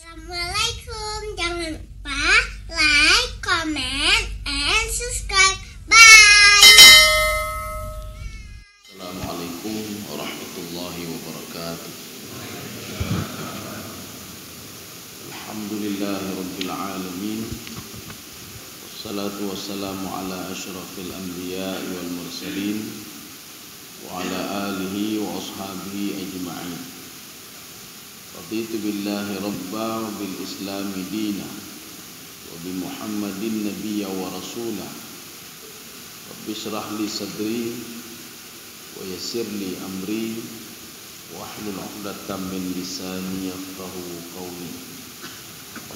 Assalamualaikum. Jangan lupa like, comment, and subscribe. Bye. Assalamualaikum warahmatullahi wabarakatuh. Alhamdulillahi rabbil alamin. Wassalatu wassalamu ala asyrafil anbiya'i wal mursalin wa ala alihi wa ashabihi ajma'in. Raditu billahi rabba wa bil islami dina wa bi muhammadin nabiyya wa rasula. Rabbi shrah li sadri wa yassir li amri wa hlul 'uqdatam min lisani yafqahu qawli.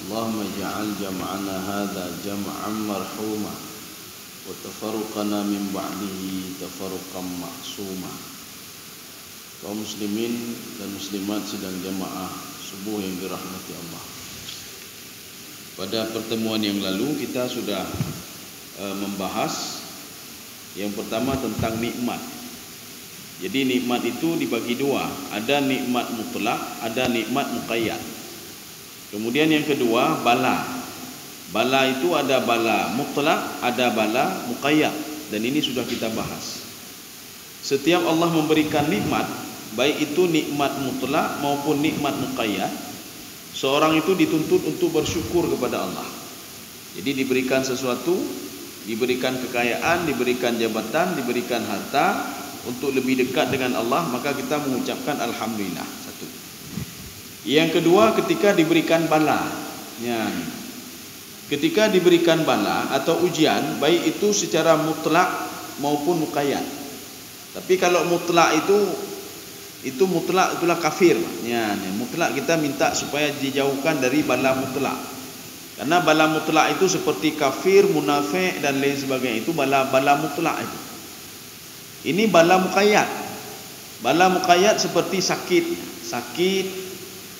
Allahumma ij'al jam'ana hadza jam'an marhuma wa tafarruqana min ba'dihi tafarruqan ma'suma. Kaum muslimin dan muslimat sidang jamaah subuh yang dirahmati Allah. Pada pertemuan yang lalu kita sudah membahas yang pertama tentang nikmat. Jadi nikmat itu dibagi dua, ada nikmat mutlak, ada nikmat muqayyad. Kemudian yang kedua bala. Bala itu ada bala mutlak, ada bala muqayyad, dan ini sudah kita bahas. Setiap Allah memberikan nikmat, baik itu nikmat mutlak maupun nikmat muqayyad, seorang itu dituntut untuk bersyukur kepada Allah. Jadi diberikan sesuatu, diberikan kekayaan, diberikan jabatan, diberikan harta untuk lebih dekat dengan Allah, maka kita mengucapkan alhamdulillah. Satu. Yang kedua, ketika diberikan bala, ya, ketika diberikan bala atau ujian, baik itu secara mutlak maupun muqayyad. Tapi kalau mutlak itu mutlak itulah kafir. Ya, mutlak kita minta supaya dijauhkan dari bala mutlak. Karena bala mutlak itu seperti kafir, munafik dan lain sebagainya, itu bala mutlak itu. Ini bala muqayyad. Bala muqayyad seperti sakit,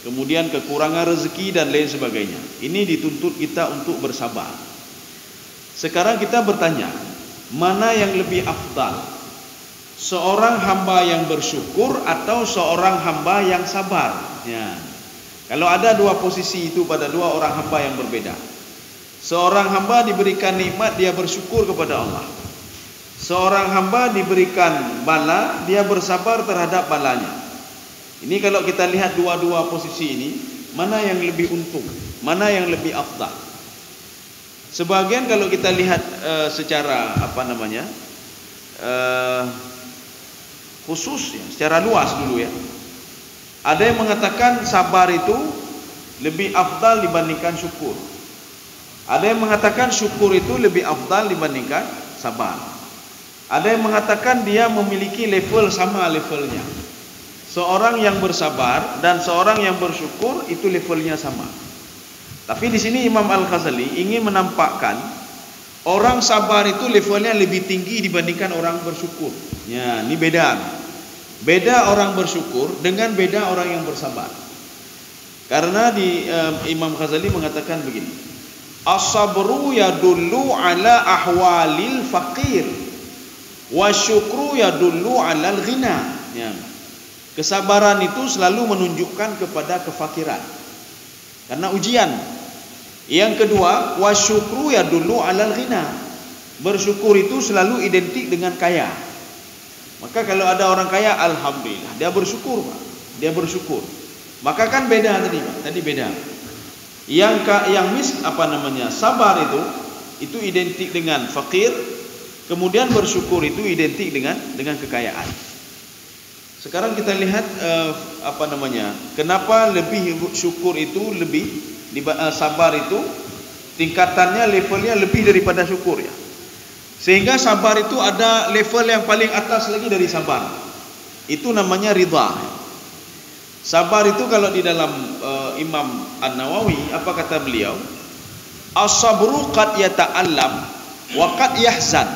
kemudian kekurangan rezeki dan lain sebagainya. Ini dituntut kita untuk bersabar. Sekarang kita bertanya, mana yang lebih afdal? Seorang hamba yang bersyukur atau seorang hamba yang sabar? Ya. Kalau ada dua posisi itu pada dua orang hamba yang berbeda. Seorang hamba diberikan nikmat, dia bersyukur kepada Allah. Seorang hamba diberikan bala, dia bersabar terhadap balanya. Ini kalau kita lihat dua-dua posisi ini, mana yang lebih untung, mana yang lebih afdal? Sebagian kalau kita lihat secara khusus ya, secara luas dulu ya. Ada yang mengatakan sabar itu lebih afdal dibandingkan syukur. Ada yang mengatakan syukur itu lebih afdal dibandingkan sabar. Ada yang mengatakan dia memiliki level sama levelnya. Seorang yang bersabar dan seorang yang bersyukur itu levelnya sama. Tapi di sini Imam Al-Ghazali ingin menampakkan orang sabar itu levelnya lebih tinggi dibandingkan orang bersyukur. Ya, ini beda. Beda orang bersyukur dengan beda orang yang bersabar. Karena di Imam Ghazali mengatakan begini. As-sabru yadullu ala ahwalil faqir wa syukru yadullu ala al-ghina. Ya. Kesabaran itu selalu menunjukkan kepada kefakiran. Karena ujian. Yang kedua, wa syukru yadullu ala al-ghina. Bersyukur itu selalu identik dengan kaya. Maka kalau ada orang kaya, alhamdulillah, dia bersyukur, Pak. Dia bersyukur. Maka kan beda tadi, Pak. Tadi beda. Sabar itu identik dengan fakir, kemudian bersyukur itu identik dengan kekayaan. Sekarang kita lihat kenapa lebih syukur itu lebih sabar itu tingkatannya, levelnya lebih daripada syukur ya. Sehingga sabar itu ada level yang paling atas lagi dari sabar. Itu namanya ridha. Sabar itu kalau di dalam Imam An-Nawawi, apa kata beliau? As-sabru qad yata'allam wa qad yahzan.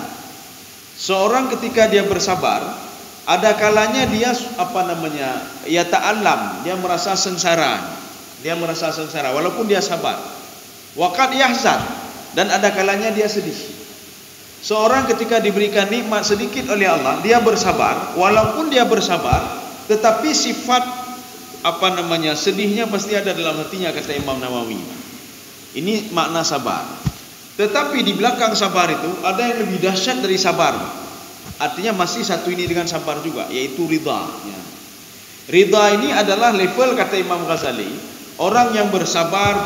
Seorang ketika dia bersabar, ada kalanya dia yata'allam, dia merasa sengsara. Dia merasa sengsara walaupun dia sabar. Wa qad yahzan, dan ada kalanya dia sedih. Seorang ketika diberikan nikmat sedikit oleh Allah, dia bersabar, walaupun dia bersabar, tetapi sifat sedihnya pasti ada dalam hatinya, kata Imam Nawawi. Ini makna sabar. Tetapi di belakang sabar itu ada yang lebih dahsyat dari sabar. Artinya masih satu ini dengan sabar juga, yaitu ridha. Ridha ini adalah level, kata Imam Ghazali, orang yang bersabar,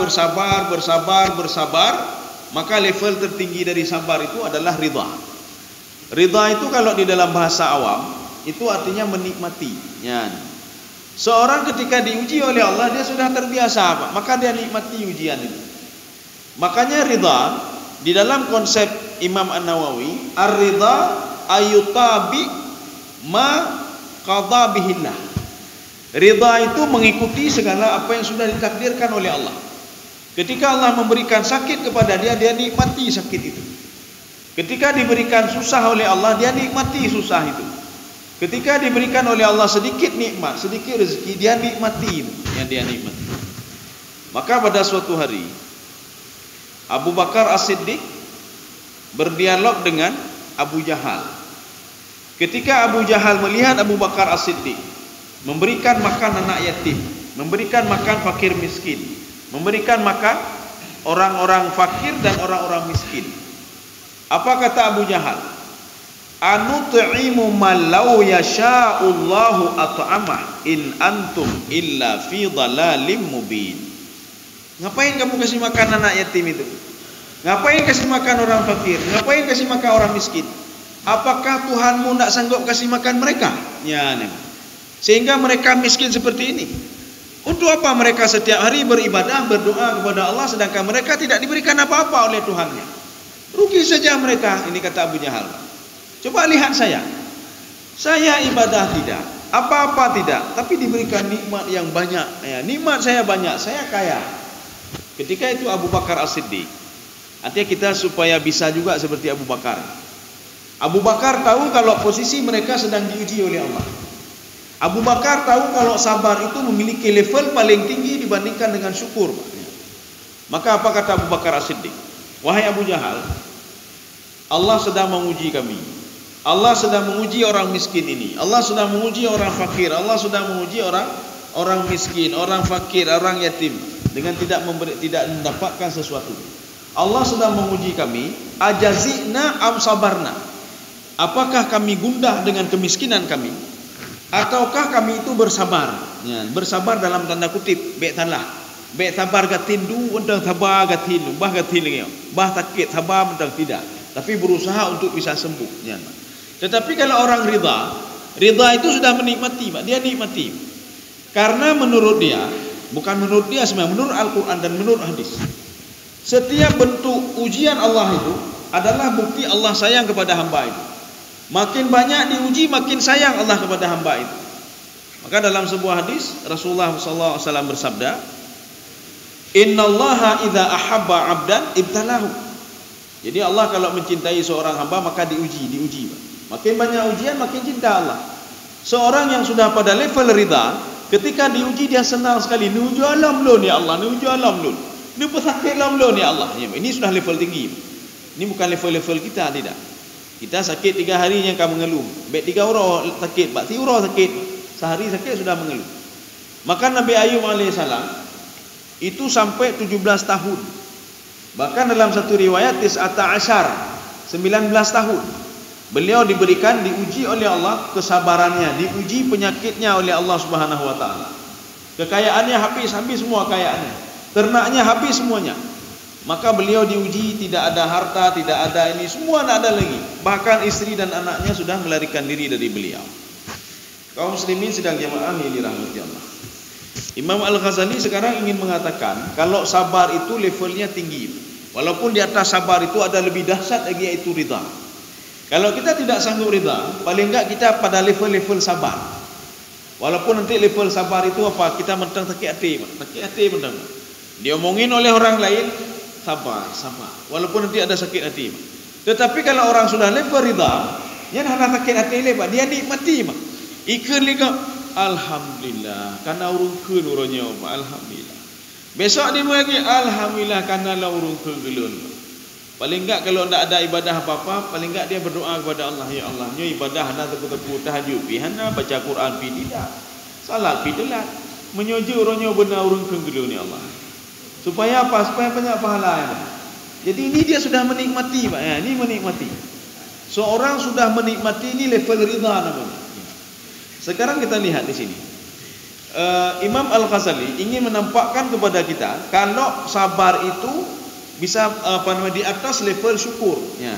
maka level tertinggi dari sabar itu adalah ridha. Ridha itu kalau di dalam bahasa awam itu artinya menikmati. Seorang ketika diuji oleh Allah, dia sudah terbiasa, maka dia nikmati ujian itu. Makanya ridha di dalam konsep Imam An-Nawawi, ar-ridha ayutabi ma qadha bihillah. Ridha itu mengikuti segala apa yang sudah ditakdirkan oleh Allah. Ketika Allah memberikan sakit kepada dia, dia nikmati sakit itu. Ketika diberikan susah oleh Allah, dia nikmati susah itu. Ketika diberikan oleh Allah sedikit nikmat, sedikit rezeki, dia nikmati itu yang dia nikmati. Maka pada suatu hari Abu Bakar As-Siddiq berdialog dengan Abu Jahal. Ketika Abu Jahal melihat Abu Bakar As-Siddiq memberikan makan anak yatim, memberikan makan fakir miskin, memberikan makan orang-orang fakir dan orang-orang miskin, apa kata Abu Jahal? Anut'imu man law yasha'ullahu at'amah in antum illa fi dhalalim mubin. Ngapain kamu kasih makan anak yatim itu? Ngapain kasih makan orang fakir? Ngapain kasih makan orang miskin? Apakah Tuhanmu tidak sanggup kasih makan mereka? Sehingga mereka miskin seperti ini. Untuk apa mereka setiap hari beribadah, berdoa kepada Allah, sedangkan mereka tidak diberikan apa-apa oleh Tuhannya? Rugi saja mereka. Ini kata Abu Jahal. Coba lihat saya ibadah tidak, apa-apa tidak, tapi diberikan nikmat yang banyak. Nikmat saya banyak, saya kaya. Ketika itu Abu Bakar As-Siddiq, artinya kita supaya bisa juga seperti Abu Bakar. Abu Bakar tahu kalau posisi mereka sedang diuji oleh Allah. Abu Bakar tahu kalau sabar itu memiliki level paling tinggi dibandingkan dengan syukur. Maka apa kata Abu Bakar As-Siddiq? Wahai Abu Jahal, Allah sedang menguji kami. Allah sedang menguji orang miskin ini. Allah sedang menguji orang fakir. Allah sedang menguji orang miskin, orang fakir, orang yatim dengan tidak mendapatkan sesuatu. Allah sedang menguji kami. Ajazina am sabarna. Apakah kami gundah dengan kemiskinan kami, ataukah kami itu bersabar? Bersabar dalam tanda kutip. Baik sabar gatin du undang sabar gatin, bah gatin lagi. Bah takit sabar undang tidak. Tapi berusaha untuk bisa sembuh. Tetapi kalau orang ridha itu sudah menikmati, Pak. Dia nikmati. Karena menurut dia, bukan menurut dia sebenarnya, menurut Al-Quran dan menurut hadis, setiap bentuk ujian Allah itu adalah bukti Allah sayang kepada hamba itu. Makin banyak diuji, makin sayang Allah kepada hamba itu. Maka dalam sebuah hadis Rasulullah SAW bersabda, Innallaha idza ahabba 'abdan ibtalahu. Jadi Allah kalau mencintai seorang hamba maka diuji, Pak. Makin banyak ujian, makin cinta Allah. Seorang yang sudah pada level ridha, ketika diuji dia senang sekali. Nuju alam lo ni Allah, nuju alam lo. Ni pesakit alam lo ni Allah. Ini sudah level tinggi. Ini bukan level-level kita, tidak. Kita sakit 3 hari yang kamu mengeluh. Baik 3 orang sakit, 4 orang sakit. Sehari sakit sudah mengeluh. Maka Nabi Ayub AS itu sampai 17 tahun. Bahkan dalam satu riwayat 19 tahun. Beliau diuji oleh Allah kesabarannya, diuji penyakitnya oleh Allah Subhanahu wa taala. Kekayaannya habis semua kekayaannya. Ternaknya habis semuanya. Maka beliau diuji, tidak ada harta, tidak ada ini, semua tidak ada lagi. Bahkan istri dan anaknya sudah melarikan diri dari beliau. Kaum muslimin sedang jamaah yang dirahmati Allah. Imam Al-Ghazali sekarang ingin mengatakan kalau sabar itu levelnya tinggi. Walaupun di atas sabar itu ada lebih dahsyat lagi, yaitu ridha. Kalau kita tidak sanggup ridha, paling enggak kita pada level-level sabar. Walaupun nanti level sabar itu apa? Kita mentang sakit hati mentang. Diomongin oleh orang lain, sabar. Walaupun nanti ada sakit hati. Tetapi kalau orang sudah level ridha, dia dah sakit hati lepas, dia nikmati. Ikan lagi, alhamdulillah, karena urung keun urangnya, alhamdulillah. Besok dia lagi, alhamdulillah, karena la urung keun. Paling enggak kalau tidak ada ibadah apa-apa, paling enggak dia berdoa kepada Allah, ya Allah, nyo ibadah hana tepu-tepu tahajud pi, hana baca Quran pi tidak, salat pi telat. menyojo orangnya benar urung kenggelun ya Allah. Supaya apa? Supaya banyak pahala ya. Jadi ini dia sudah menikmati Pak ya, ini menikmati. Seorang sudah menikmati, ini level ridha namanya. Sekarang kita lihat di sini. Imam Al-Ghazali ingin menampakkan kepada kita kalau sabar itu bisa di atas level syukur ya.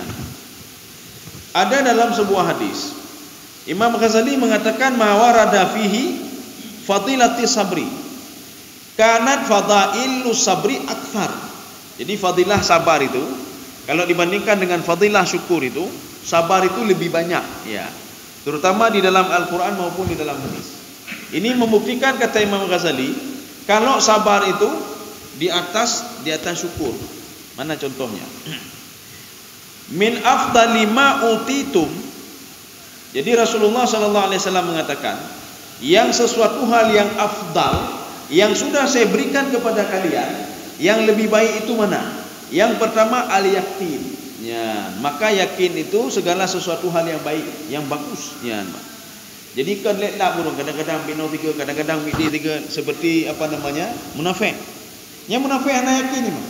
Ada dalam sebuah hadis Imam Ghazali mengatakan ma warada fihi fadilati sabri kanat fadailu sabri akthar. Jadi fadilah sabar itu kalau dibandingkan dengan fadilah syukur itu, sabar itu lebih banyak ya. Terutama di dalam Al-Qur'an maupun di dalam hadis. Ini membuktikan kata Imam Ghazali kalau sabar itu di atas syukur. Mana contohnya? Min afdali ma utitum. Jadi Rasulullah sallallahu alaihi wasallam mengatakan, yang sesuatu hal yang afdal yang sudah saya berikan kepada kalian, yang lebih baik itu mana? Yang pertama al-yaqin. Ya, maka yakin itu segala sesuatu hal yang baik, yang bagus. Ya, jadi kadang-kadang burung, kadang-kadang bino 3, kadang-kadang bidi 3 seperti munafik. Yang munafik anak yakin ini.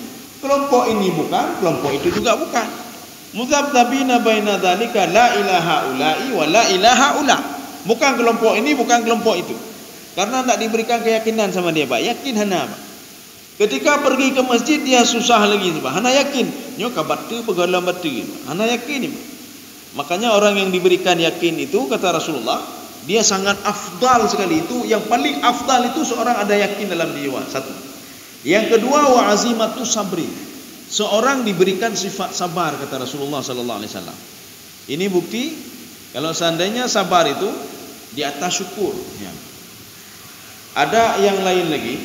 Kelompok ini bukan, kelompok itu juga bukan. Muzabtabina baina dzalika la ilaha ula'i wa la ilaha ula. Bukan kelompok ini, bukan kelompok itu. Karena tak diberikan keyakinan sama dia, Pak. Yakin hana, Pak. Ketika pergi ke masjid dia susah lagi, Pak. Hana yakin. Nyo kabatu pegalam batu, hana yakin, Pak. Makanya orang yang diberikan yakin itu kata Rasulullah, dia sangat afdal sekali. Itu yang paling afdal itu seorang ada yakin dalam jiwa. Satu. Yang kedua wa azimatu sabri. Seorang diberikan sifat sabar kata Rasulullah sallallahu alaihi wasallam. Ini bukti kalau seandainya sabar itu di atas syukur ya. Ada yang lain lagi.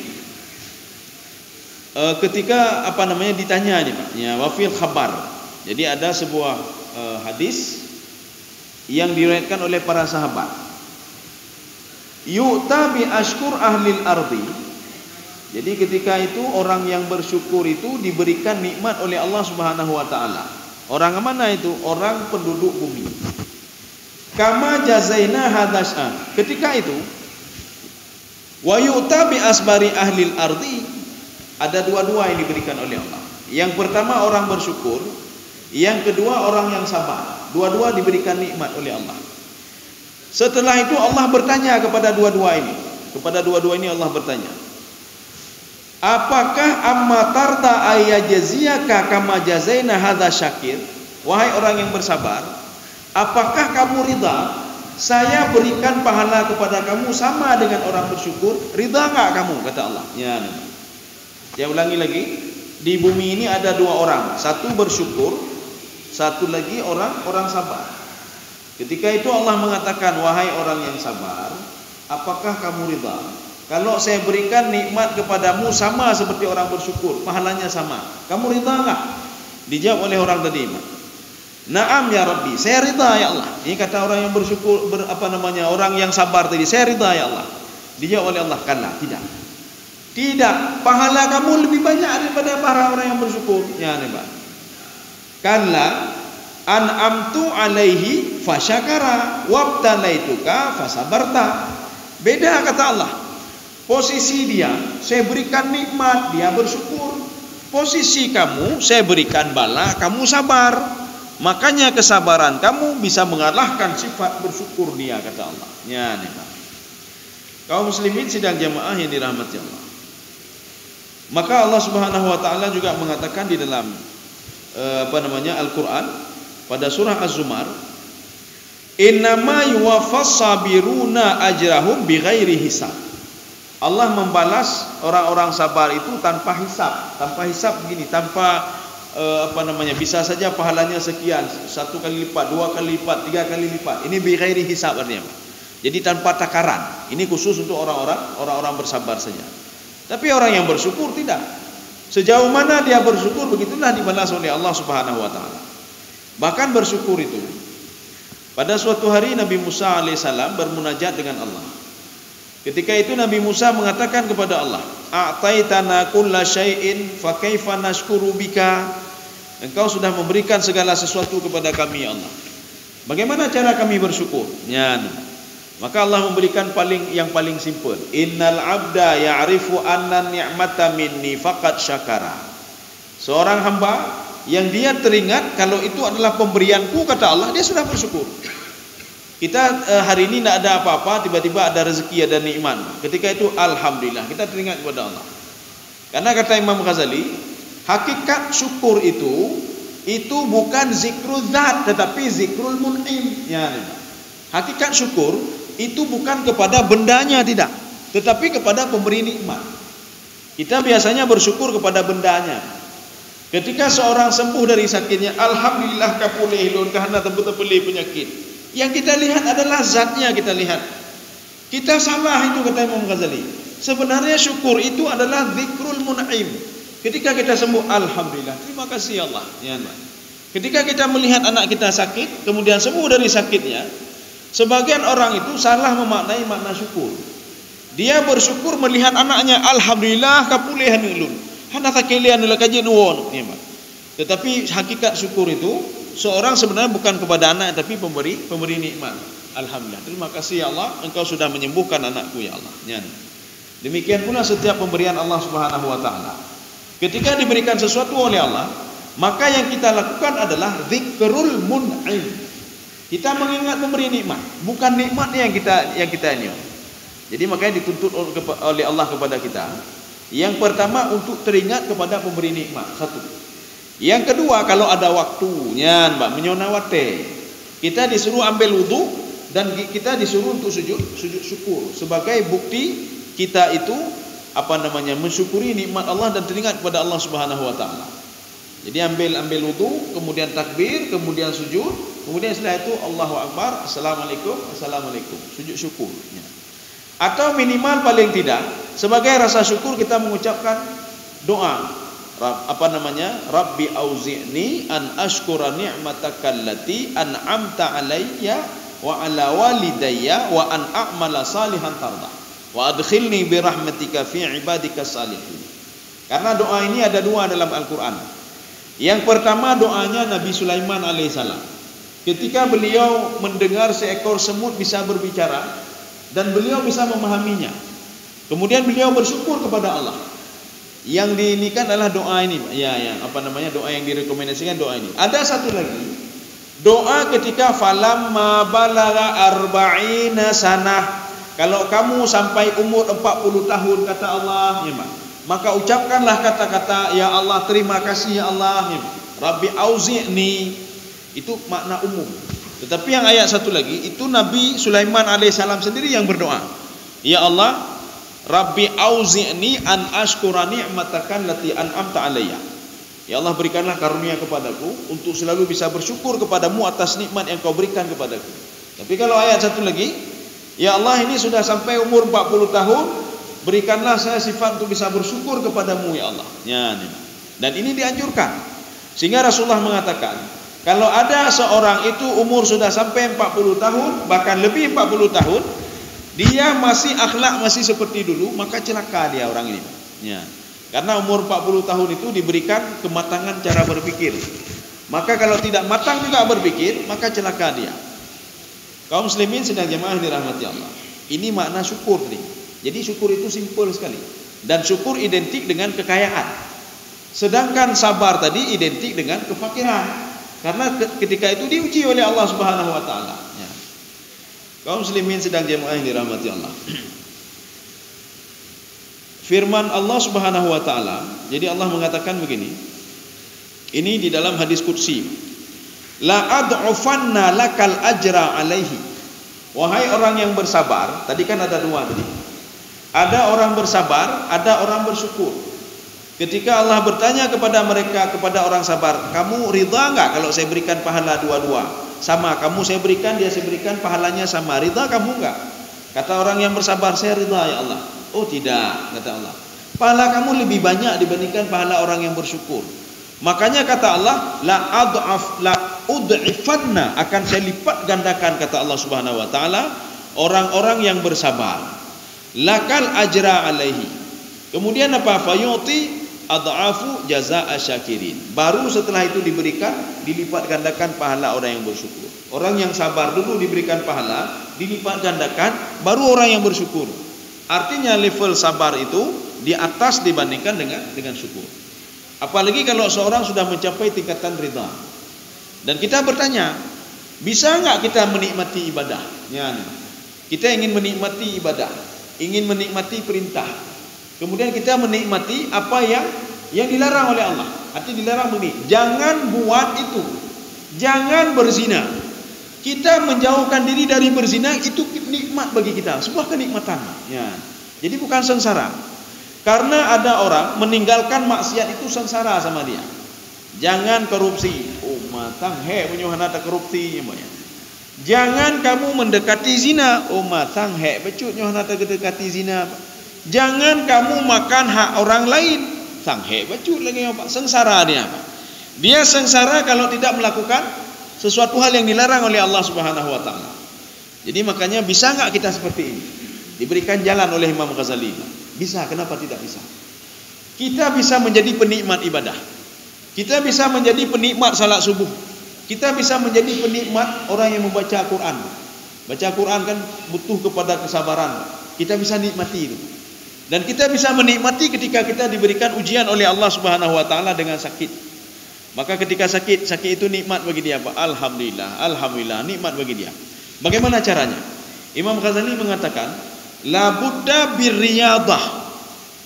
Ketika ditanya ini Pak, ya wafil khabar. Jadi ada sebuah hadis yang diriwayatkan oleh para sahabat. Yu'ta bi ashkur ahlil ardi. Jadi ketika itu orang yang bersyukur itu diberikan nikmat oleh Allah Subhanahu wa taala. Orang mana itu? Orang penduduk bumi. Kama jazaina hadas'a. Ketika itu wa yu'ta bi asbari ahlil ardi. Ada dua-dua yang diberikan oleh Allah. Yang pertama orang bersyukur, yang kedua orang yang sabar. Dua-dua diberikan nikmat oleh Allah. Setelah itu Allah bertanya kepada dua-dua ini. Kepada dua-dua ini Allah bertanya, apakah amma tarda ayajziyaka kama jazaina hadza syakir? Wahai orang yang bersabar, apakah kamu ridha saya berikan pahala kepada kamu sama dengan orang bersyukur? Ridha enggak kamu? Kata Allah. Ya. Saya ulangi lagi. Di bumi ini ada dua orang, satu bersyukur, satu lagi orang sabar. Ketika itu Allah mengatakan, wahai orang yang sabar, apakah kamu ridha kalau saya berikan nikmat kepadamu sama seperti orang bersyukur, pahalanya sama? Kamu ridha enggak? Dijawab oleh orang tadi, Naam ya Rabbi, saya ridha ya Allah. Ini kata orang yang bersyukur, orang yang sabar tadi, saya ridha ya Allah. Dijawab oleh Allah, kalla, tidak. Tidak, pahala kamu lebih banyak daripada para orang yang bersyukur. Ya, Pak. Kalla an'amtu alaihi fasyakara wabtalaituka fasabarta. Beda kata Allah. Posisi dia, saya berikan nikmat, dia bersyukur. Posisi kamu, saya berikan bala, kamu sabar. Makanya kesabaran kamu bisa mengalahkan sifat bersyukur dia, kata Allah. Ya, nih Pak. Kaum muslimin sidang jamaah yang dirahmati Allah. Maka Allah Subhanahu wa taala juga mengatakan di dalam Al-Qur'an pada surah Az-Zumar, innama yuwaffas sabiruna ajrahum bighairi hisab. Allah membalas orang-orang sabar itu tanpa hisab. Tanpa hisab begini, tanpa bisa saja pahalanya sekian, 1 kali lipat, 2 kali lipat, 3 kali lipat. Ini bighairi hisab artinya. Jadi tanpa takaran. Ini khusus untuk orang-orang bersabar saja. Tapi orang yang bersyukur tidak. Sejauh mana dia bersyukur, begitulah dibalas oleh Allah Subhanahu wa taala. Bahkan bersyukur itu, pada suatu hari Nabi Musa alaihissalam bermunajat dengan Allah. Ketika itu Nabi Musa mengatakan kepada Allah, a'taitana kulla syai'in fa kaifa nashkuru bika? Engkau sudah memberikan segala sesuatu kepada kami ya Allah. Bagaimana cara kami bersyukur? Ya. Maka Allah memberikan yang paling simple. Innal abda ya'rifu anna ni'mata minni faqad syakara. Seorang hamba yang dia teringat kalau itu adalah pemberianku, kata Allah, dia sudah bersyukur. Kita hari ini tidak ada apa-apa, tiba-tiba ada rezeki, ada nikmat. Ketika itu alhamdulillah, kita teringat kepada Allah. Karena kata Imam Ghazali, hakikat syukur itu bukan zikrul zat, tetapi zikrul mun'im. Ya, hakikat syukur itu bukan kepada bendanya, tidak, tetapi kepada pemberi nikmat. Kita biasanya bersyukur kepada bendanya. Ketika seorang sembuh dari sakitnya, alhamdulillah kapulih lun karena tebel-tebeli penyakit. Yang kita lihat adalah zatnya, kita lihat. Kita salah itu, kata Imam Ghazali. Sebenarnya syukur itu adalah zikrul mun'im. Ketika kita sembuh, alhamdulillah, terima kasih Allah. Ya, ketika kita melihat anak kita sakit, kemudian sembuh dari sakitnya, sebagian orang itu salah memaknai makna syukur. Dia bersyukur melihat anaknya, alhamdulillah kapulihan ulun. Hana sakilian ila kaji nuwon. Tetapi hakikat syukur itu seorang sebenarnya bukan kepada anak, tapi pemberi nikmat. Alhamdulillah, terima kasih ya Allah, engkau sudah menyembuhkan anakku ya Allah. Demikian pula setiap pemberian Allah Subhanahu wa taala. Ketika diberikan sesuatu oleh Allah, maka yang kita lakukan adalah zikrul mun'im. Kita mengingat pemberi nikmat, bukan nikmatnya yang kita ini. Jadi makanya dituntut oleh Allah kepada kita. Yang pertama untuk teringat kepada pemberi nikmat, satu. Yang kedua, kalau ada waktunya, menyonawate, kita disuruh ambil wudu dan kita disuruh untuk sujud syukur sebagai bukti kita itu mensyukuri nikmat Allah dan teringat kepada Allah Subhanahu wa taala. Jadi ambil wudu, kemudian takbir, kemudian sujud, kemudian setelah itu Allahu Akbar, assalamualaikum, sujud syukur. Atau minimal paling tidak sebagai rasa syukur kita mengucapkan doa, Rabbi auzi'ni an ashkura ni'mataka allati an'amta alayya wa ala walidayya wa an a'mala salihan tardah wa adkhilni bi rahmatika fi ibadika salihin. Karena doa ini ada dua dalam Al-Quran. Yang pertama doanya Nabi Sulaiman alaihissalam. Ketika beliau mendengar seekor semut bisa berbicara dan beliau bisa memahaminya, kemudian beliau bersyukur kepada Allah. Yang diinikan adalah doa ini, doa yang direkomendasikan doa ini. Ada satu lagi, doa ketika falamma balagha arba'ina sanah. Kalau kamu sampai umur 40 tahun, kata Allah, maka ucapkanlah kata-kata ya Allah, terima kasih ya Allah, Rabbi auzi'ni. Itu makna umum. Tetapi yang ayat satu lagi itu Nabi Sulaiman alaihissalam sendiri yang berdoa, ya Allah, Rabbi auzi'ni an ashkura ni'mataka allati an'amta alayya. Ya Allah, berikanlah karunia kepadaku untuk selalu bisa bersyukur kepadamu atas nikmat yang kau berikan kepadaku. Tapi kalau ayat satu lagi, ya Allah, ini sudah sampai umur 40 tahun, berikanlah saya sifat untuk bisa bersyukur kepadamu ya Allah. Dan ini dianjurkan. Sehingga Rasulullah mengatakan, kalau ada seorang itu umur sudah sampai 40 tahun, bahkan lebih 40 tahun, dia masih akhlak masih seperti dulu, maka celaka dia orang ini. Karena umur 40 tahun itu diberikan kematangan cara berpikir. Maka kalau tidak matang juga berpikir, maka celaka dia. Kaum muslimin sedang jemaah dirahmati Allah. Ini makna syukur nih. Jadi syukur itu simpel sekali. Dan syukur identik dengan kekayaan. Sedangkan sabar tadi identik dengan kefakiran. Karena ketika itu diuji oleh Allah Subhanahu wa taala. Kaum muslimin sedang jemaah yang dirahmati Allah. Firman Allah Subhanahu wa taala, jadi Allah mengatakan begini. Ini di dalam hadis qudsi. La ad'ufanna lakal ajra alaihi. Wahai orang yang bersabar, tadi kan ada dua tadi. Ada orang bersabar, ada orang bersyukur. Ketika Allah bertanya kepada mereka, kepada orang sabar, kamu ridha enggak kalau saya berikan pahala dua-dua? Sama, kamu saya berikan, dia saya berikan, pahalanya sama. Ridha kamu enggak? Kata orang yang bersabar, saya ridha ya Allah. Oh tidak, kata Allah. Pahala kamu lebih banyak dibandingkan pahala orang yang bersyukur. Makanya kata Allah, la ud'ifanna, akan saya lipat gandakan, kata Allah Subhanahu wa taala, orang-orang yang bersabar. Lakal ajra alaihi. Kemudian apa? Fayuti adhafu jazaa syakirin. Baru setelah itu diberikan dilipat gandakan pahala orang yang bersyukur. Orang yang sabar dulu diberikan pahala, dilipat gandakan, baru orang yang bersyukur. Artinya level sabar itu di atas dibandingkan dengan syukur. Apalagi kalau seorang sudah mencapai tingkatan ridha. Dan kita bertanya, bisa enggak kita menikmati ibadah? Ya, kita ingin menikmati ibadah, ingin menikmati perintah. Kemudian kita menikmati apa yang dilarang oleh Allah. Artinya dilarang begini, jangan buat itu, jangan berzina. Kita menjauhkan diri dari berzina itu nikmat bagi kita, sebuah kenikmatan. Ya. Jadi bukan sengsara. Karena ada orang meninggalkan maksiat itu sengsara sama dia. Jangan korupsi. Oh, matang he penyuhana tak korupsi ya. Jangan kamu mendekati zina. Oh, matang he becut nyohana tak mendekati zina. Jangan kamu makan hak orang lain. Sang he becut lagi apa? Sengsara dia apa? Dia sengsara kalau tidak melakukan sesuatu hal yang dilarang oleh Allah Subhanahu wa taala. Jadi makanya bisa enggak kita seperti ini? Diberikan jalan oleh Imam Ghazali. Bisa, kenapa tidak bisa? Kita bisa menjadi penikmat ibadah. Kita bisa menjadi penikmat salat subuh. Kita bisa menjadi penikmat orang yang membaca Quran. Baca Quran kan butuh kepada kesabaran. Kita bisa nikmati itu. Dan kita bisa menikmati ketika kita diberikan ujian oleh Allah Subhanahu wa taala dengan sakit. Maka ketika sakit itu nikmat bagi dia, Pak. Alhamdulillah, nikmat bagi dia. Bagaimana caranya? Imam Ghazali mengatakan, la budda birriyadah.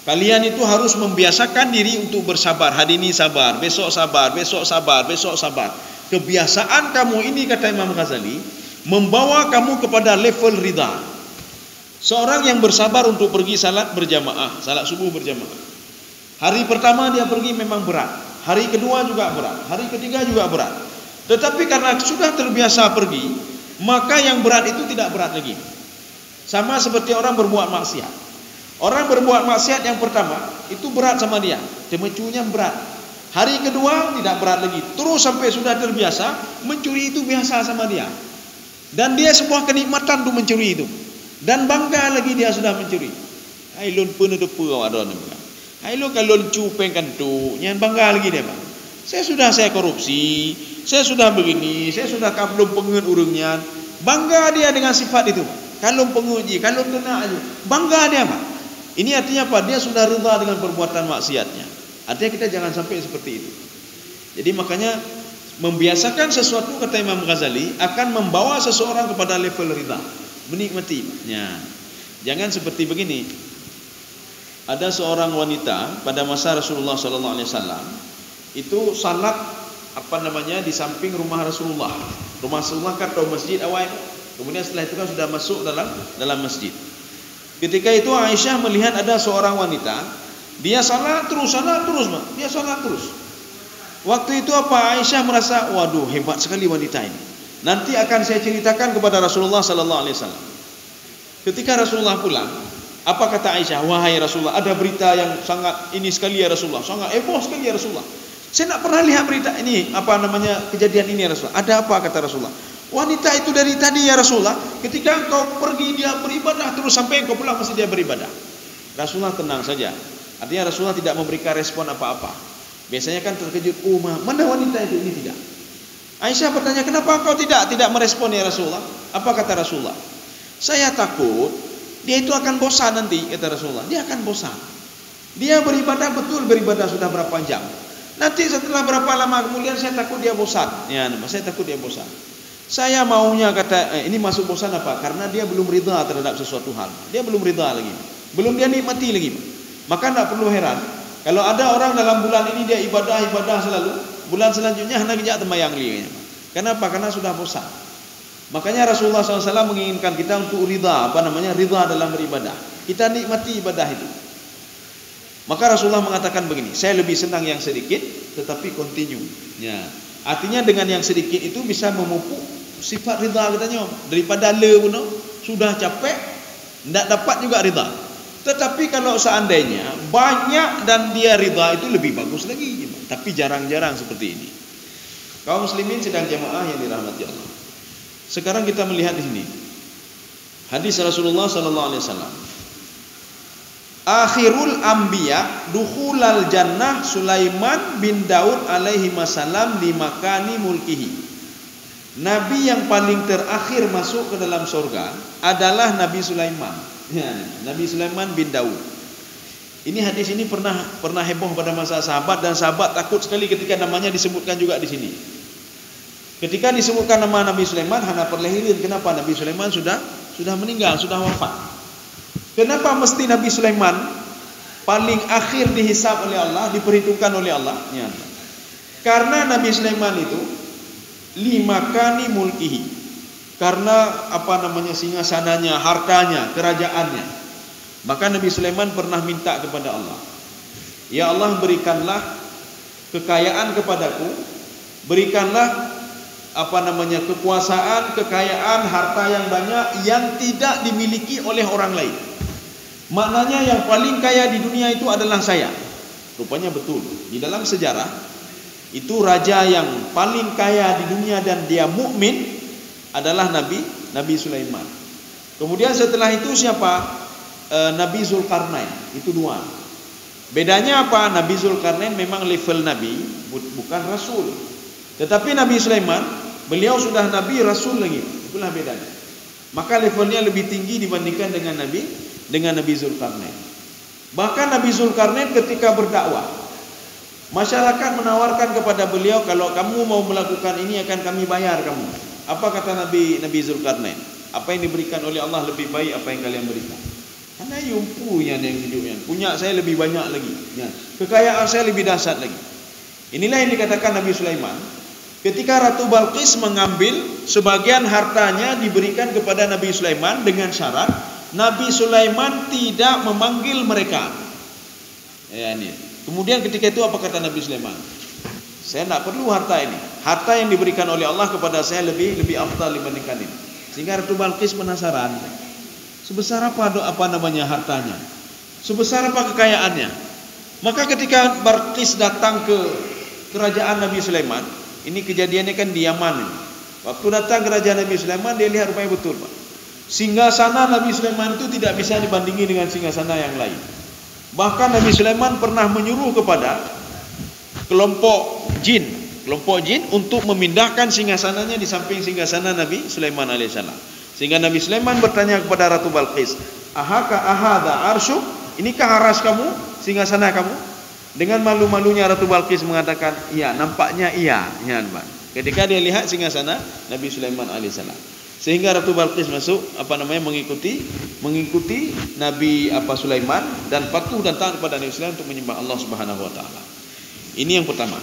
Kalian itu harus membiasakan diri untuk bersabar. Hari ini sabar, besok sabar, besok sabar, besok sabar. Kebiasaan kamu ini, kata Imam Ghazali, membawa kamu kepada level ridha. Seorang yang bersabar untuk pergi salat berjamaah, salat subuh berjamaah. Hari pertama dia pergi memang berat. Hari kedua juga berat. Hari ketiga juga berat. Tetapi karena sudah terbiasa pergi, maka yang berat itu tidak berat lagi. Sama seperti orang berbuat maksiat. Orang berbuat maksiat yang pertama itu berat sama dia, temecunya berat. Hari kedua tidak berat lagi. Terus sampai sudah terbiasa, mencuri itu biasa sama dia. Dan dia sebuah kenikmatan untuk mencuri itu. Dan bangga lagi dia sudah mencuri. Ailun pun ada pura ada nama. Ailun kalau cupeng kan tu, nyan bangga lagi dia bang. Saya korupsi, saya sudah begini, saya sudah belum pengen urungnya. Bangga dia dengan sifat itu. Kalau penguji, kalau kena aja, bangga dia bang. Ini artinya apa? Dia sudah ridha dengan perbuatan maksiatnya. Artinya kita jangan sampai seperti itu. Jadi makanya membiasakan sesuatu, kata Imam Ghazali, akan membawa seseorang kepada level ridha, menikmati. Ya. Jangan seperti begini. Ada seorang wanita pada masa Rasulullah sallallahu alaihi wasallam itu salat di samping rumah Rasulullah. Rumah Rasulullah kan atau masjid awal. Kemudian setelah itu kan sudah masuk dalam masjid. Ketika itu Aisyah melihat ada seorang wanita, dia salat terus, Mak. Dia salat terus. Waktu itu apa? Aisyah merasa, waduh hebat sekali wanita ini. Nanti akan saya ceritakan kepada Rasulullah sallallahu alaihi wasallam. Ketika Rasulullah pulang, apa kata Aisyah? Wahai Rasulullah, ada berita yang sangat ini sekali ya Rasulullah, sangat heboh sekali ya Rasulullah. Saya tak pernah lihat berita ini, kejadian ini ya Rasulullah. Ada apa kata Rasulullah? Wanita itu dari tadi ya Rasulullah, ketika engkau pergi dia beribadah terus sampai engkau pulang masih dia beribadah. Rasulullah tenang saja. Artinya Rasulullah tidak memberikan respon apa-apa. Biasanya kan terkejut, mana wanita itu? Ini tidak. Aisyah bertanya, kenapa engkau tidak merespon ya Rasulullah? Apa kata Rasulullah? Saya takut dia itu akan bosan nanti, kata Rasulullah. Dia akan bosan. Dia beribadah sudah berapa jam. Nanti setelah berapa lama kemudian saya takut dia bosan. Ya, saya takut dia bosan. Saya maunya ini masuk bosan apa? Karena dia belum ridha terhadap sesuatu hal. Dia belum ridha lagi. Belum dia nikmati lagi. Maka tidak perlu heran kalau ada orang dalam bulan ini dia ibadah selalu, bulan selanjutnya hendak kejak tembayang lagi. Kenapa? Karena sudah bosan. Makanya Rasulullah SAW menginginkan kita untuk ridha, ridha dalam beribadah. Kita nikmati ibadah itu. Maka Rasulullah mengatakan begini, saya lebih senang yang sedikit tetapi continue. Ya. Artinya dengan yang sedikit itu bisa memupuk sifat ridha katanya, daripada sudah capek tidak dapat juga ridha. Tetapi kalau seandainya banyak dan dia ridha itu lebih bagus lagi. Tapi jarang-jarang seperti ini. Kaum muslimin sedang jamaah yang dirahmati Allah. Sekarang kita melihat di sini hadis Rasulullah sallallahu alaihi wasallam. akhirul anbiya dukhulal jannah Sulaiman bin Daud alaihi wasallam di makani mulkihi. Nabi yang paling terakhir masuk ke dalam surga adalah Nabi Sulaiman. Ya, Nabi Sulaiman bin Daud. Ini hadis ini pernah heboh pada masa sahabat, dan sahabat takut sekali ketika namanya disebutkan juga di sini. Ketika disebutkan nama Nabi Sulaiman, hana perlehirin. Kenapa? Nabi Sulaiman sudah meninggal, sudah wafat. Kenapa mesti Nabi Sulaiman paling akhir dihisab oleh Allah, diperhitungkan oleh Allah? Ya. Karena Nabi Sulaiman itu limakani mulkihi. Karena singgasananya, hartanya, kerajaannya. Maka Nabi Sulaiman pernah minta kepada Allah, ya Allah, berikanlah kekayaan kepadaku, berikanlah kekuasaan, kekayaan, harta yang banyak yang tidak dimiliki oleh orang lain. Maknanya yang paling kaya di dunia itu adalah saya. Rupanya betul. Di dalam sejarah itu raja yang paling kaya di dunia dan dia mukmin adalah Nabi Sulaiman. Kemudian setelah itu siapa? Nabi Zulkarnain. Itu dua. Bedanya apa? Nabi Zulkarnain memang level Nabi, bukan Rasul. Tetapi Nabi Sulaiman, beliau sudah Nabi, Rasul lagi. Itulah bedanya. Maka levelnya lebih tinggi dibandingkan dengan Nabi Zulkarnain. Bahkan Nabi Zulkarnain ketika berdakwah, masyarakat menawarkan kepada beliau, kalau kamu mau melakukan ini akan kami bayar kamu. Apa kata Nabi Zulkarnain? Apa yang diberikan oleh Allah lebih baik apa yang kalian berikan. Karena yumpunya yang hidupnya, punya saya lebih banyak lagi, ya. Kekayaan saya lebih dahsyat lagi. Inilah yang dikatakan Nabi Sulaiman. Ketika Ratu Balqis mengambil sebagian hartanya diberikan kepada Nabi Sulaiman dengan syarat Nabi Sulaiman tidak memanggil mereka. Ya, ini. Kemudian ketika itu apa kata Nabi Sulaiman? Saya tidak perlu harta ini. Harta yang diberikan oleh Allah kepada saya lebih afdal dibandingkan ini. Sehingga Ratu Balqis penasaran. Sebesar apa hartanya? Sebesar apa kekayaannya? Maka ketika Balqis datang ke kerajaan Nabi Sulaiman, ini kejadiannya kan di Yaman. Waktu datang kerajaan Nabi Sulaiman, dia lihat rupanya betul, Pak. Singgasana Nabi Sulaiman itu tidak bisa dibandingi dengan singgasana yang lain. Bahkan Nabi Sulaiman pernah menyuruh kepada kelompok jin untuk memindahkan singgasananya di samping singgasana Nabi Sulaiman alaihissalam. Sehingga Nabi Sulaiman bertanya kepada Ratu Balqis, ahadha arsyuk? Inikah aras kamu, singgasana kamu? Dengan malu-malunya Ratu Balqis mengatakan, iya, nampaknya iya. Ya, ketika dia lihat singgasana Nabi Sulaiman alaihissalam. Sehingga Ratu Balqis masuk mengikuti Nabi Sulaiman dan patuh dan taat kepada Nabi Sulaiman untuk menyembah Allah Subhanahu wa taala. Ini yang pertama.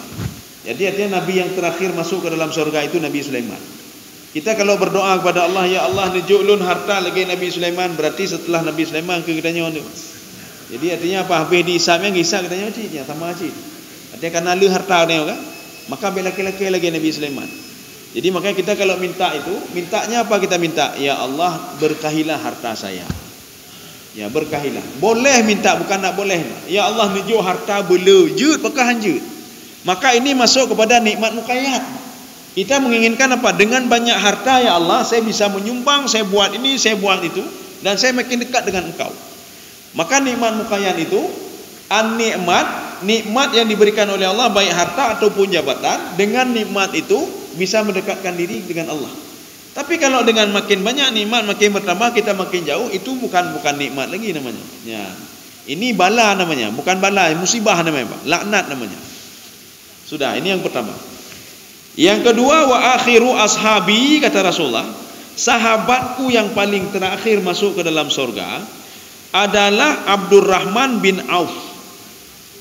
Jadi artinya Nabi yang terakhir masuk ke dalam surga itu Nabi Sulaiman. Kita kalau berdoa kepada Allah, ya Allah neju'lun harta lagi Nabi Sulaiman, berarti setelah Nabi Sulaiman ke kitanya itu. Jadi artinya apa? Habis dihisapnya ngisap kitanya cik, sama cik. Artinya karena lu harta dia kan? Maka laki-laki lagi Nabi Sulaiman. Jadi makanya kita kalau minta itu, mintanya apa kita minta? Ya Allah berkahilah harta saya. Ya berkahilah. Boleh minta, bukan tak boleh. Ya Allah nejuk harta bela, jut pekahan jut. Maka ini masuk kepada nikmat muqayyad. Kita menginginkan apa? Dengan banyak harta, ya Allah, saya bisa menyumbang, saya buat ini, saya buat itu, dan saya makin dekat dengan Engkau. Maka nikmat muqayyad itu nikmat yang diberikan oleh Allah, baik harta ataupun jabatan. Dengan nikmat itu bisa mendekatkan diri dengan Allah. Tapi kalau dengan makin banyak nikmat, makin bertambah, kita makin jauh, itu bukan nikmat lagi namanya. Ya. Ini bala namanya, bukan bala, musibah namanya, Pak. Laknat namanya. Sudah, ini yang pertama. Yang kedua, wa akhiru ashabi, kata Rasulullah, sahabatku yang paling terakhir masuk ke dalam surga adalah Abdurrahman bin Auf.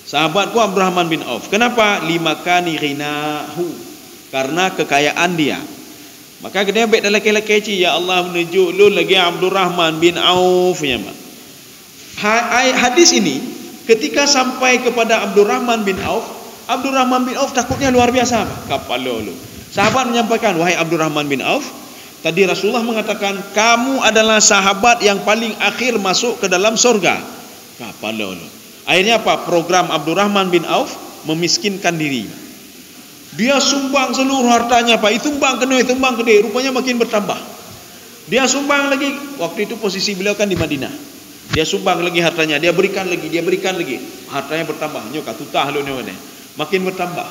Sahabatku Abdurrahman bin Auf. Kenapa? Limakani ghinahu, karena kekayaan dia. Maka dia baik dalam laki-laki, ya Allah menuju lu lagi Abdurrahman bin Auf ya, Mak. Hadis ini ketika sampai kepada Abdurrahman bin Auf, Abdurrahman bin Auf takutnya luar biasa. Kapalo lu. Sahabat menyampaikan, wahai Abdurrahman bin Auf, tadi Rasulullah mengatakan kamu adalah sahabat yang paling akhir masuk ke dalam surga. Kapalo lu. Akhirnya apa? Program Abdurrahman bin Auf memiskinkan diri. Dia sumbang seluruh hartanya, Pak. Tumbang kene. Rupanya makin bertambah. Dia sumbang lagi. Waktu itu posisi beliau kan di Madinah. Dia sumbang lagi hartanya, dia berikan lagi. Hartanya bertambah. Nyo katutah lu ni. Makin bertambah.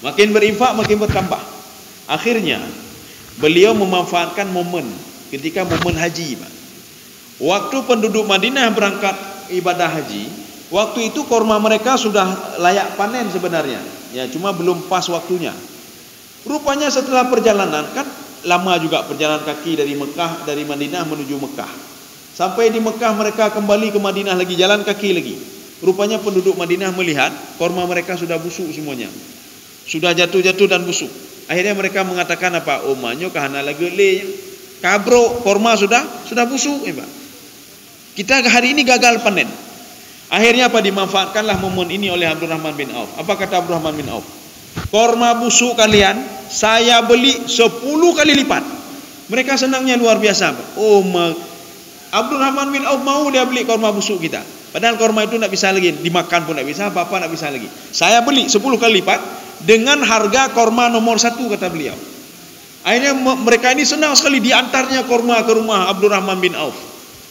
Makin berinfak makin bertambah. Akhirnya beliau memanfaatkan momen ketika momen haji, Pak. Waktu penduduk Madinah berangkat ibadah haji, waktu itu korma mereka sudah layak panen sebenarnya. Ya, cuma belum pas waktunya. Rupanya setelah perjalanan, kan lama juga perjalanan kaki dari Mekah, dari Madinah menuju Mekah. Sampai di Mekah mereka kembali ke Madinah lagi, jalan kaki lagi. Rupanya penduduk Madinah melihat korma mereka sudah busuk semuanya. Sudah jatuh-jatuh dan busuk. Akhirnya mereka mengatakan apa? Oh, manyo kahana lagi le. Kabro korma sudah busuk, Pak. Kita hari ini gagal panen. Akhirnya apa? Dimanfaatkanlah momen ini oleh Abdurrahman bin Auf. Apa kata Abdurrahman bin Auf? Korma busuk kalian saya beli 10 kali lipat. Mereka senangnya luar biasa. Abdurrahman bin Auf mau dia beli korma busuk kita. Padahal korma itu tidak bisa lagi dimakan pun tidak bisa, apa-apa tidak bisa lagi. Saya beli 10 kali lipat dengan harga korma nomor 1, kata beliau. Akhirnya mereka ini senang sekali, diantarnya korma ke rumah Abdurrahman bin Auf.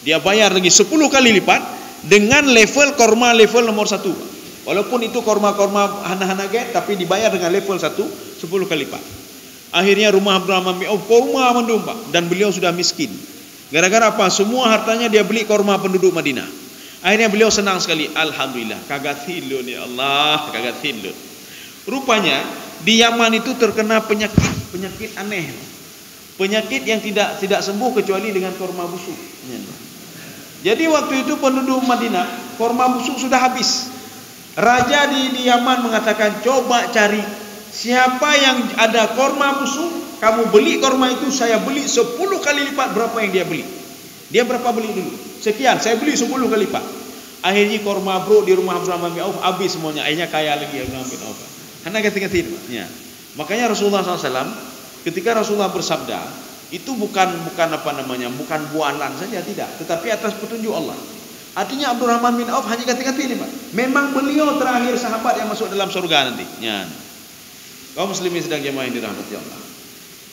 Dia bayar lagi 10 kali lipat dengan level korma level nomor 1. Walaupun itu korma-korma hana-hana get, tapi dibayar dengan level 1 10 kali lipat. Akhirnya rumah Abdurrahman bin Auf korma mendum, Pak. Dan beliau sudah miskin. Gara-gara apa? Semua hartanya dia beli korma penduduk Madinah. Akhirnya beliau senang sekali. Alhamdulillah, kagatin lu ni Allah, kagatin lu. Rupanya di Yaman itu terkena penyakit aneh. Penyakit yang tidak sembuh kecuali dengan korma busuk. Jadi waktu itu penduduk Madinah, korma busuk sudah habis. Raja di Yaman mengatakan, coba cari siapa yang ada korma busuk, kamu beli korma itu, saya beli 10 kali lipat berapa yang dia beli. Dia berapa beli dulu? Sekian, saya beli 10 kali lipat. Akhirnya korma bro di rumah Abdurrahman bin Auf habis semuanya. Akhirnya kaya lagi Abdurrahman bin Auf. Karena ketika-ketika ya. Makanya Rasulullah SAW ketika Rasulullah bersabda, itu bukan bukan bualan saja, tidak, tetapi atas petunjuk Allah. Artinya Abdurrahman bin Auf hanya ketika ini, Pak. Memang beliau terakhir sahabat yang masuk dalam surga nanti. Ya. Kaum muslimin sedang jemaah yang dirahmati Allah.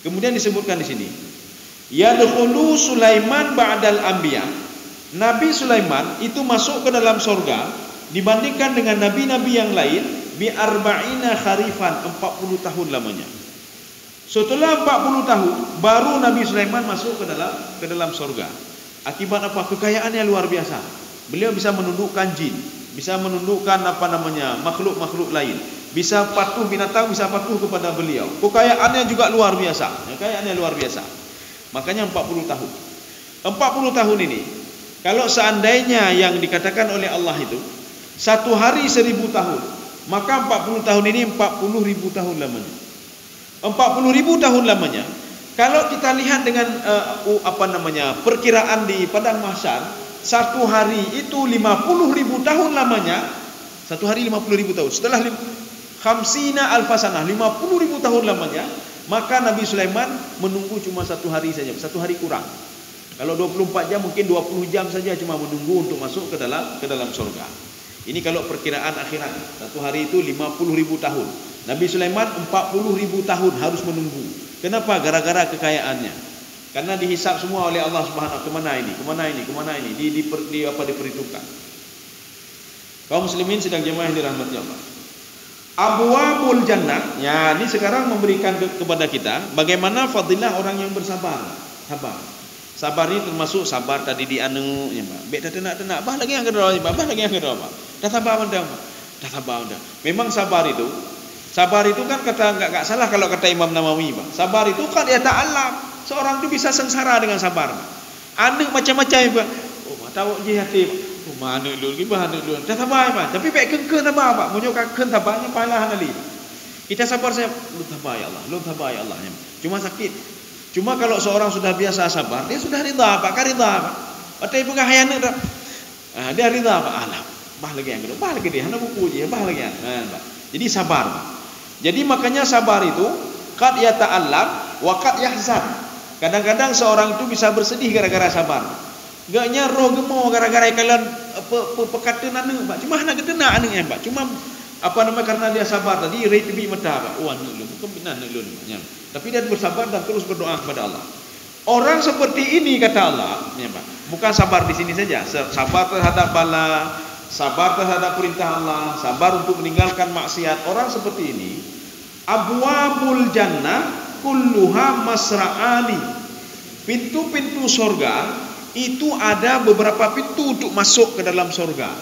Kemudian disebutkan di sini, yadkhulu Sulaiman ba'dal anbiya. Nabi Sulaiman itu masuk ke dalam surga dibandingkan dengan nabi-nabi yang lain bi arba'ina kharifan, 40 tahun lamanya. Setelah 40 tahun baru Nabi Sulaiman masuk ke dalam surga. Akibat apa? Kekayaannya luar biasa. Beliau bisa menundukkan jin, bisa menundukkan makhluk-makhluk lain, bisa patuh binatang, bisa patuh kepada beliau. Kekayaannya juga luar biasa. Kekayaannya luar biasa. Makanya 40 tahun. 40 tahun ini, kalau seandainya yang dikatakan oleh Allah itu 1 hari 1000 tahun, maka 40 tahun ini 40.000 tahun lamanya. 40.000 tahun lamanya. Kalau kita lihat dengan perkiraan di padang mahsyar, 1 hari itu 50.000 tahun lamanya. 1 hari 50.000 tahun. Setelah 50 alfasanah, 50.000 tahun lamanya, maka Nabi Sulaiman menunggu cuma 1 hari saja, 1 hari kurang. Kalau 24 jam mungkin 20 jam saja cuma menunggu untuk masuk ke dalam surga. Ini kalau perkiraan akhirat. 1 hari itu 50.000 tahun. Nabi Sulaiman 40.000 tahun harus menunggu. Kenapa? Gara-gara kekayaannya. Karena dihisap semua oleh Allah Subhanahu wa taala. Kemana ini? Diperhitungkan. Kaum muslimin sedang jemaah yang dirahmati Allah. Abwabul jannah. Ya, ini sekarang memberikan kepada kita bagaimana fadilah orang yang bersabar. Sabar ini termasuk sabar tadi di anu ya, Pak. Bek dah tenak. Bah lagi yang kedua, Pak. Dah sabar dah. Memang sabar itu kan kata enggak salah kalau kata Imam Nawawi, Pak. Sabar itu kan ya ta'alam. Seorang itu bisa sengsara dengan sabar, Pak. Anu macam-macam, Pak. Oh, tahu je hati, Pak. Oh, mana dulu, dah sabar, Pak. Tapi bek keun sabar, Pak. Munyo keun sabarnya palah nali. Kita sabar saya, lu sabar ya Allah. Cuma sakit. Cuma kalau seorang sudah biasa sabar, dia sudah ridha, Pak. Patai pun hayana dah. Dia ridha, Pak. Alah, bah lagi yang kedua, bah lagi dia, hana buku je, bah lagi. Pak. Jadi sabar, Pak. Jadi makanya sabar itu qad yata'allaq wa qad yahzan. Kadang-kadang seorang itu bisa bersedih gara-gara sabar. Enggaknya roh gemo gara-gara kalian pekatan anu, Pak. Cuma hana ketena anu ya, Pak. Cuma karena dia sabar tadi rate bi mata, Pak. Oh anu lu, bukan benar anu lu. Tapi dia bersabar dan terus berdoa kepada Allah. Orang seperti ini kata Allah, ya Pak, bukan sabar di sini saja, sabar terhadap bala, sabar terhadap perintah Allah, sabar untuk meninggalkan maksiat. Orang seperti ini, abwabul jannah kulluha masra'ani. Pintu-pintu surga itu ada beberapa pintu untuk masuk ke dalam surga.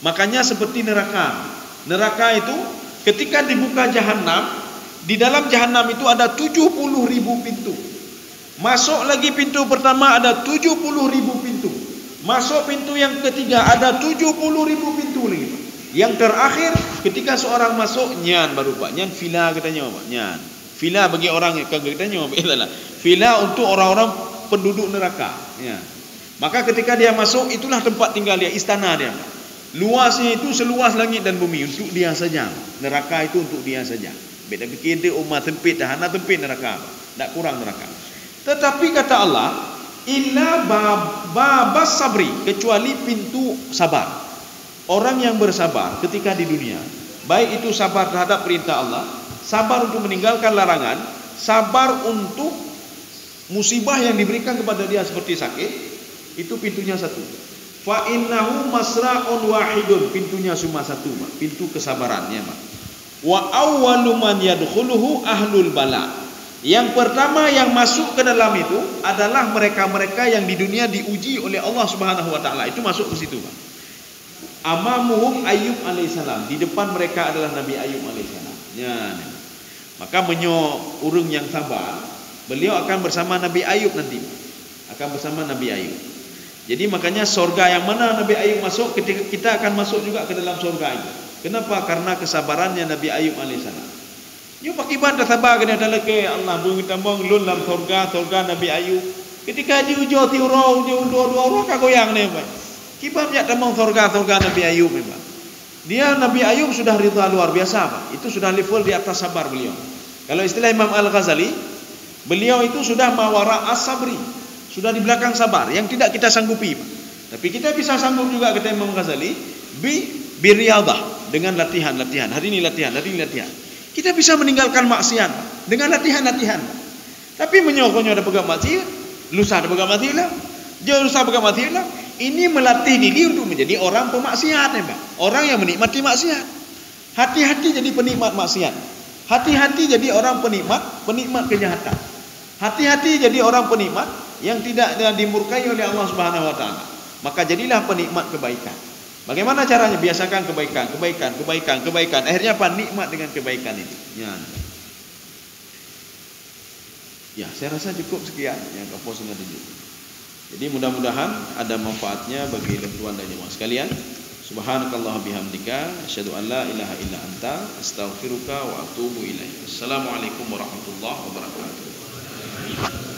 Makanya seperti neraka. Neraka itu ketika dibuka jahanam, di dalam jahanam itu ada 70.000 pintu. Masuk lagi pintu pertama ada 70.000 pintu. Masuk pintu yang ketiga ada 70.000 pintu lagi. Yang terakhir ketika seorang masuk, nyan baru Pak, nyan villa katanya Pak, nyan. Villa bagi orang yang katanya Pak, itulah. Villa untuk orang-orang penduduk neraka, ya. Maka ketika dia masuk, itulah tempat tinggal dia, istana dia. Luasnya itu seluas langit dan bumi, untuk dia saja. Neraka itu untuk dia saja. Beda fikir dia umat tempit, dahana tempit neraka, tak kurang neraka. Tetapi kata Allah, illa babas sabri, kecuali pintu sabar. Orang yang bersabar ketika di dunia, baik itu sabar terhadap perintah Allah, sabar untuk meninggalkan larangan, sabar untuk musibah yang diberikan kepada dia seperti sakit, itu pintunya satu. Fa innahu masra'un wahidun, pintunya cuma satu, pintu kesabarannya. Wa awwalu man yadkhuluhu ahlul bala. Yang pertama yang masuk ke dalam itu adalah mereka-mereka yang di dunia diuji oleh Allah Subhanahu wa taala. Itu masuk ke situ, Pak. Amamuhum Ayub alaihissalam, di depan mereka adalah Nabi Ayub alaihissalam. Ya. Maka urung yang sabar, beliau akan bersama Nabi Ayub nanti. Akan bersama Nabi Ayub. Jadi makanya surga yang mana Nabi Ayub masuk, ketika kita akan masuk juga ke dalam surga itu. Kenapa? Karena kesabarannya Nabi Ayub alaihissalam. Yo pakai banda sabar kena dalake Allah bumi tambang lun dalam surga Nabi Ayub. Ketika di ujo tiuro ujo ka goyang ne, Pak. Kibam ya tambang surga Nabi Ayub, Pak. Dia Nabi Ayub sudah ridha luar biasa, Pak. Itu sudah level di atas sabar beliau. Kalau istilah Imam Al-Ghazali, beliau itu sudah mawara as-sabri, sudah di belakang sabar yang tidak kita sanggupi, Pak. Tapi kita bisa sanggup juga, kata Imam Ghazali, bi riyadhah, dengan latihan. Hari ini latihan. Kita bisa meninggalkan maksiat dengan latihan. Tapi menyokongnya ada pegang maksiat, lusa ada pegang maksiat lah. Jauh lusa pegang maksiat lah. Ini melatih diri untuk menjadi orang pemaksiat, ya, Pak. Orang yang menikmati maksiat. Hati-hati jadi penikmat maksiat. Hati-hati jadi orang penikmat kejahatan. Hati-hati jadi orang penikmat yang tidak dimurkai oleh Allah Subhanahu wa taala. Maka jadilah penikmat kebaikan. Bagaimana caranya? Biasakan kebaikan. Akhirnya apa? Nikmat dengan kebaikan itu. Ya, saya rasa cukup sekian yang Kapol sudah tunjuk. Jadi mudah-mudahan ada manfaatnya bagi tuan dan jemaah sekalian. Subhanakallah bihamdika, asyhadu an la ilaha illa anta, astaghfiruka wa atubu ilaik. Assalamualaikum warahmatullahi wabarakatuh.